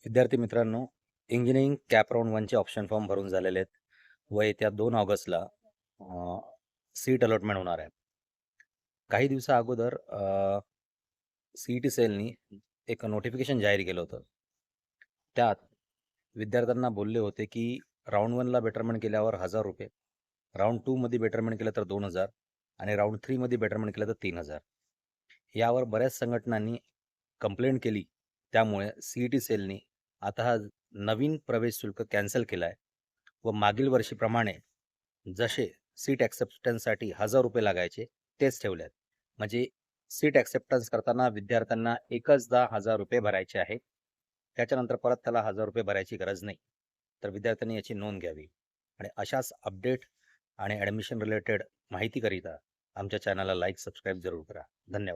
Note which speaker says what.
Speaker 1: विद्यार्थी मित्रांनो, engineering CAP round 1चे ऑप्शन फॉर्म भरून झालेले आहेत व येत्या 2 ऑगस्टला सीट अलॉटमेंट होणार आहे. काही दिवसा अगोदर CET सेलनी एक नोटिफिकेशन जाहीर केलं होतं. त्यात विद्यार्थ्यांना बोलले होते की राउंड 1ला बेटरमेंट केल्यावर ₹1000, राउंड 2मध्ये बेटरमेंट केलं तर 2000 आणि राउंड 3मध्ये बेटरमेंट केलं तर 3000. यावर बऱ्याच संघटनांनी कंप्लेंट केली. त्यामुळे CET सेलनी आता हा नवीन प्रवेश शुल्क कॅन्सल केला आहे व मागील वर्षीप्रमाणे जसे सीट ॲक्सेप्टन्ससाठी ₹1000 लागायचे तेच ठेवले आहेत. म्हणजे सीट ॲक्सेप्टन्स करताना विद्यार्थ्यांना एकचदा ₹1000 भरायचे आहेत. त्याच्यानंतर परत त्याला ₹1000 भरायची गरज नाही. तर विद्यार्थ्यांनी याची नोंद घ्यावी आणि अशाच अपडेट आणि ॲडमिशन रिलेटेड माहितीकरिता आमच्या चॅनलला लाईक, सबस्क्राईब जरूर करा. धन्यवाद.